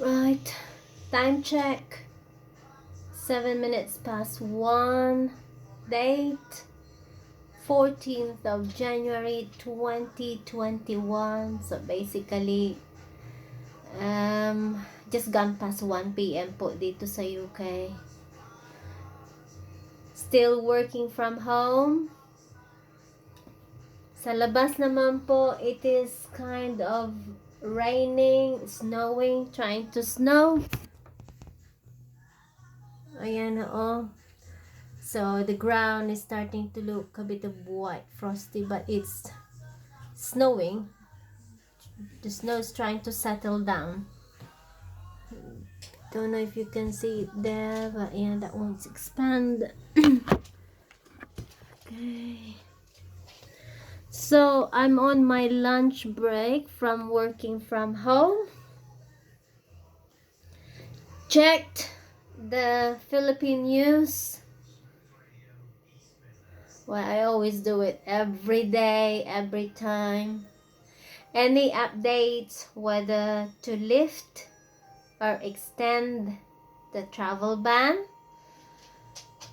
Right, time check, 7 minutes past 1, date 14th of January 2021. So basically, just gone past 1 p.m. po dito sa UK. Still working from home. Sa labas naman po, it is kind of raining, snowing, trying to snow. Ayan o. So the ground is starting to look a bit of white, frosty, but it's snowing. The snow is trying to settle down. Don't know if you can see it there, but yeah, that one's expand. Okay. So I'm on my lunch break from working from home. Checked the Philippine news. Well, I always do it every day, every time. Any updates whether to lift or extend the travel ban?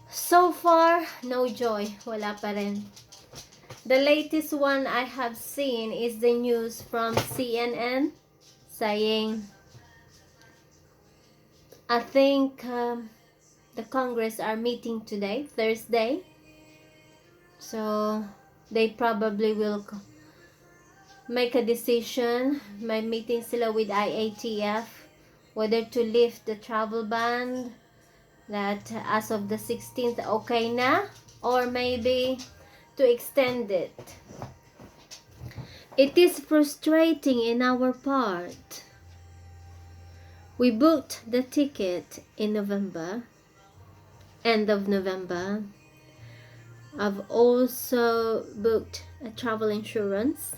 So far, no joy. Wala pa rin. The latest one I have seen is the news from CNN saying, I think the Congress are meeting today, Thursday. So they probably will make a decision. May meeting sila with IATF whether to lift the travel ban that as of the 16th okay na, or maybe to extend it. It is frustrating in our part. We booked the ticket in November, end of November. I've also booked a travel insurance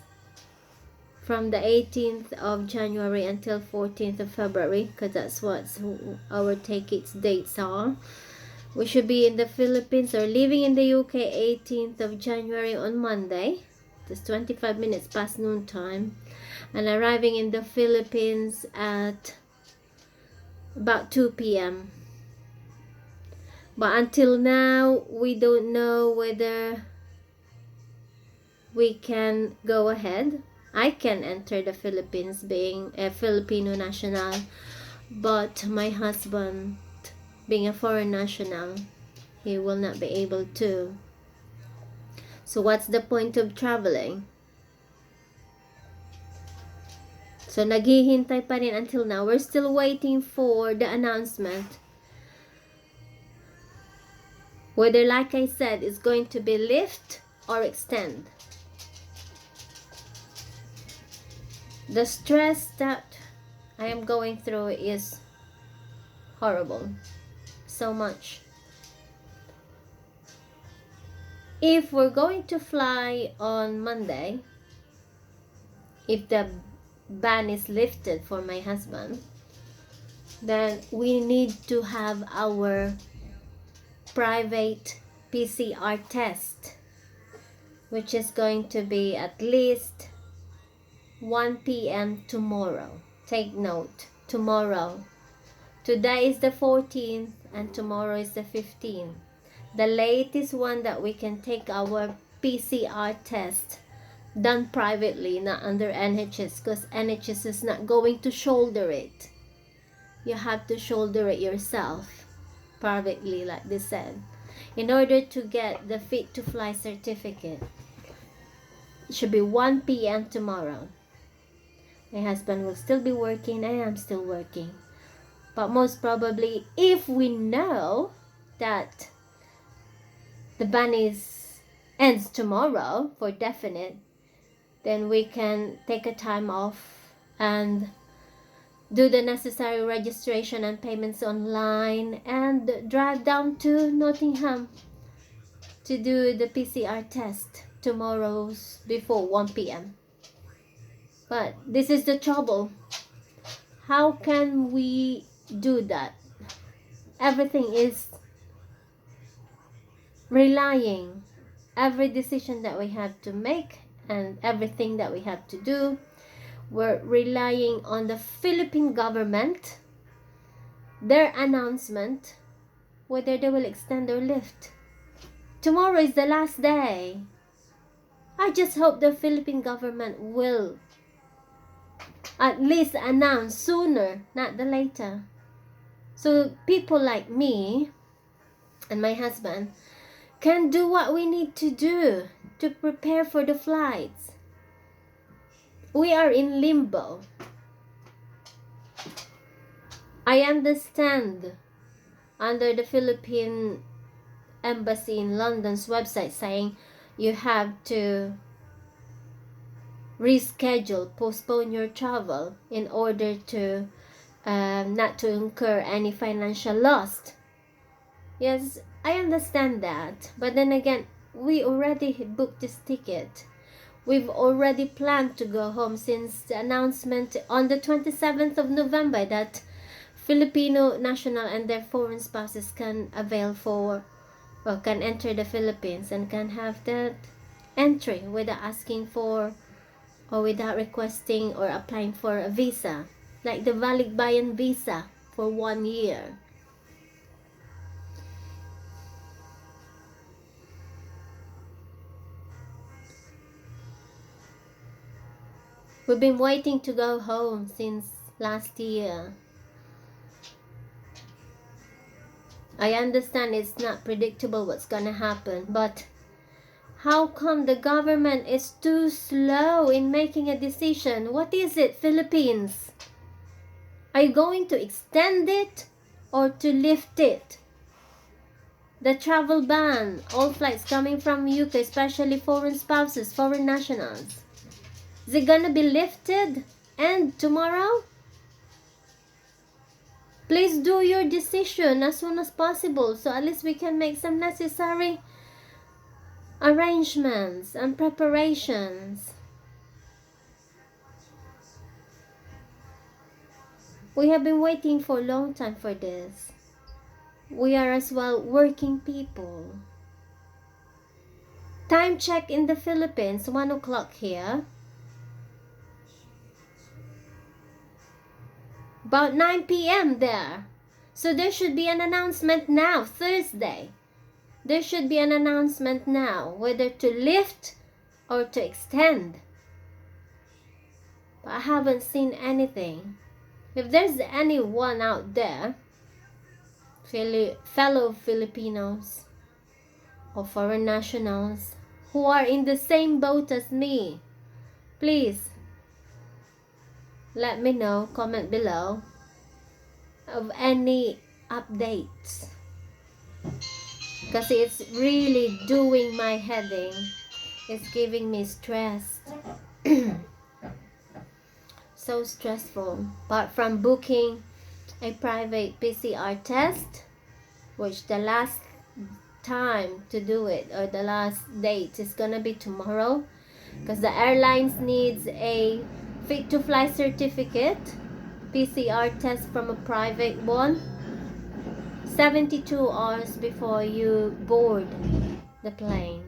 from the 18th of January until 14th of February, because that's what our tickets dates are. We should be in the Philippines or leaving in the UK 18th of January on Monday. It's 25 minutes past noon time. And arriving in the Philippines at about 2 p.m. But until now, we don't know whether we can go ahead. I can enter the Philippines being a Filipino national, but my husband, being a foreign national, he will not be able to. So what's the point of traveling? So naghihintay pa rin until now. We're still waiting for the announcement. Whether, like I said, it's going to be lift or extend. The stress that I am going through is horrible. So much. If we're going to fly on Monday, if the ban is lifted for my husband, then we need to have our private PCR test, which is going to be at least 1 p.m. tomorrow. Take note, tomorrow. Today is the 14th and tomorrow is the 15th. The latest one that we can take our PCR test done privately, not under NHS, because NHS is not going to shoulder it. You have to shoulder it yourself privately, like they said, in order to get the fit to fly certificate. It should be 1 p.m. tomorrow. My husband will still be working, I am still working, but most probably, if we know that the ban ends tomorrow for definite, then we can take a time off and do the necessary registration and payments online and drive down to Nottingham to do the PCR test tomorrow's before 1 p.m. But this is the trouble. How can we do that? Everything is relying, every decision that we have to make and everything that we have to do, we're relying on the Philippine government, their announcement, whether they will extend or lift. Tomorrow is the last day. I just hope the Philippine government will at least announce sooner, not the later. So people like me and my husband can do what we need to do to prepare for the flights. We are in limbo. I understand under the Philippine Embassy in London's website saying you have to reschedule, postpone your travel in order to not to incur any financial loss. Yes, I understand that. But then again, we already booked this ticket. We've already planned to go home since the announcement on the 27th of November that Filipino national and their foreign spouses can avail for or can enter the Philippines and can have that entry without asking for or without requesting or applying for a visa, like the Balikbayan visa for 1 year. We've been waiting to go home since last year. I understand it's not predictable what's gonna happen, but how come the government is too slow in making a decision? What is it, Philippines? Are you going to extend it or to lift it? The travel ban, all flights coming from UK, especially foreign spouses, foreign nationals. Is it gonna be lifted? And tomorrow? Please do your decision as soon as possible so at least we can make some necessary arrangements and preparations. We have been waiting for a long time for this. We are as well working people. Time check in the Philippines, 1 o'clock here. About 9 p.m. there. So there should be an announcement now, Thursday. There should be an announcement now, whether to lift or to extend. But I haven't seen anything. If there's anyone out there, fellow Filipinos or foreign nationals who are in the same boat as me, please let me know, comment below of any updates, because it's really doing my head in. It's giving me stress. So stressful. Apart from booking a private PCR test, which the last time to do it or the last date is gonna be tomorrow, because the airlines needs a fit to fly certificate, PCR test from a private one, 72 hours before you board the plane.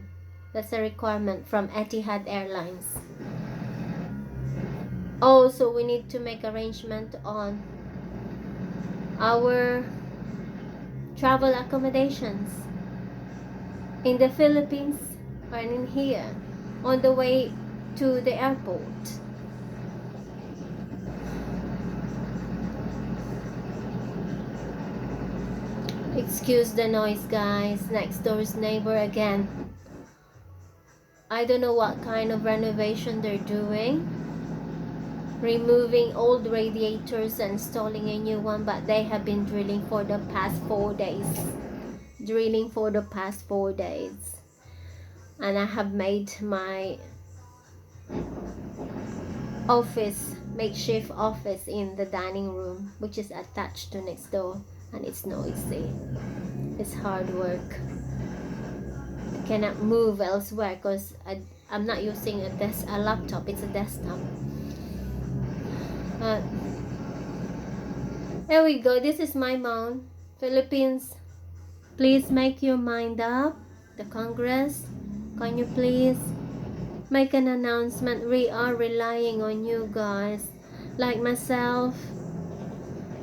That's a requirement from Etihad Airlines. Also, we need to make arrangement on our travel accommodations in the Philippines or in here on the way to the airport. Excuse the noise, guys. Next door's neighbor again. I don't know what kind of renovation they're doing, removing old radiators and installing a new one, but they have been drilling for the past 4 days. And I have made my office, makeshift office in the dining room, which is attached to next door, and it's noisy. It's hard work. I cannot move elsewhere because I'm not using a laptop, it's a desktop. There we go. This is my mount. Philippines, please make your mind up. The Congress, can you please make an announcement. We are relying on you guys, like myself,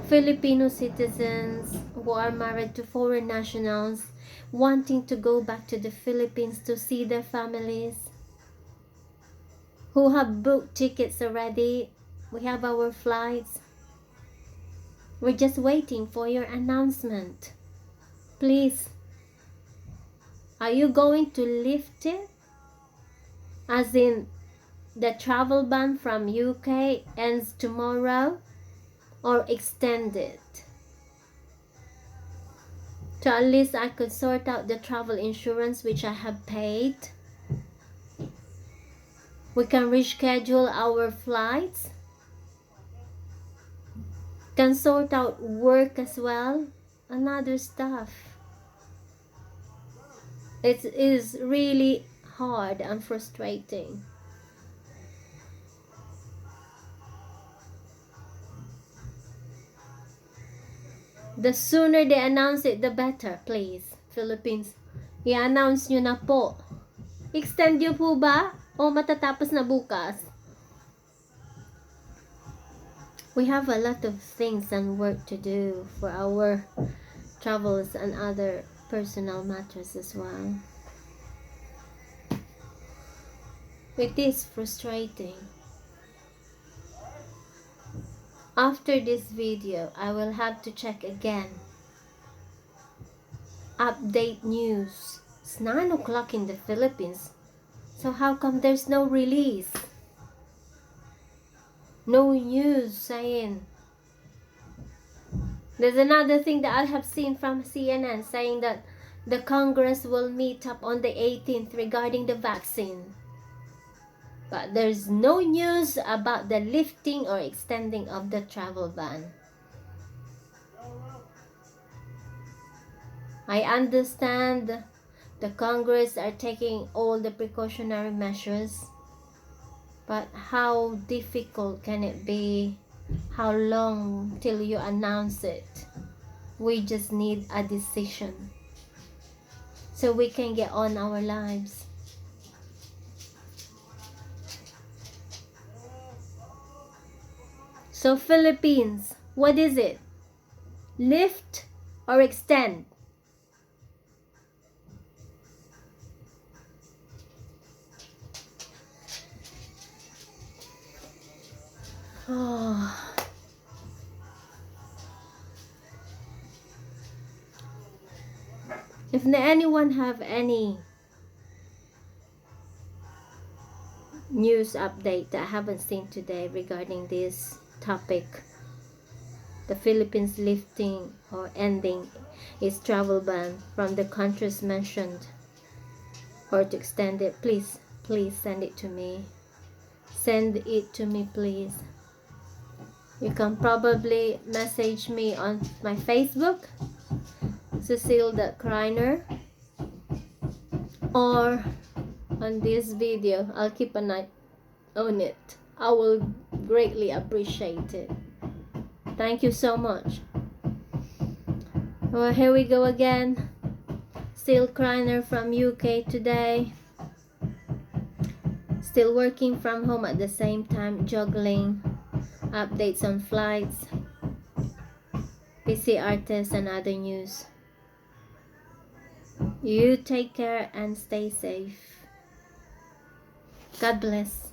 Filipino citizens who are married to foreign nationals, wanting to go back to the Philippines to see their families, who have booked tickets already. We have our flights. We're just waiting for your announcement. Please, are you going to lift it? As in, the travel ban from UK ends tomorrow, or extend it? So at least I could sort out the travel insurance which I have paid. We can reschedule our flights. Can sort out work as well, and other stuff. It is really hard and frustrating. The sooner they announce it, the better, please. Philippines, i-announce nyo na po. Extend nyo po ba? O matatapos na bukas? We have a lot of things and work to do for our travels and other personal matters as well. It is frustrating. After this video, I will have to check again. Update news. It's 9 o'clock in the Philippines. So how come there's no release? No news saying. There's another thing that I have seen from CNN saying that the Congress will meet up on the 18th regarding the vaccine. But there's no news about the lifting or extending of the travel ban. I understand the Congress are taking all the precautionary measures, but how difficult can it be? How long till you announce it? We just need a decision so we can get on our lives. So Philippines, what is it? Lift or extend? Oh. If anyone have any news update that I haven't seen today regarding this topic, the Philippines lifting or ending its travel ban from the countries mentioned, or to extend it, please send it to me. Send it to me, please. You can probably message me on my Facebook, Cecile.Kreiner, or on this video. I'll keep an eye on it. I will greatly appreciate it. Thank you so much. Well, here we go again. Still Kreiner from UK today. Still working from home at the same time, juggling updates on flights, PC artists, and other news. You take care and stay safe. God bless.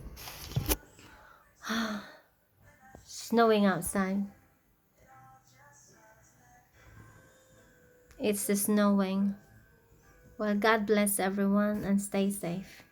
Snowing outside. It's snowing. Well, God bless everyone and stay safe.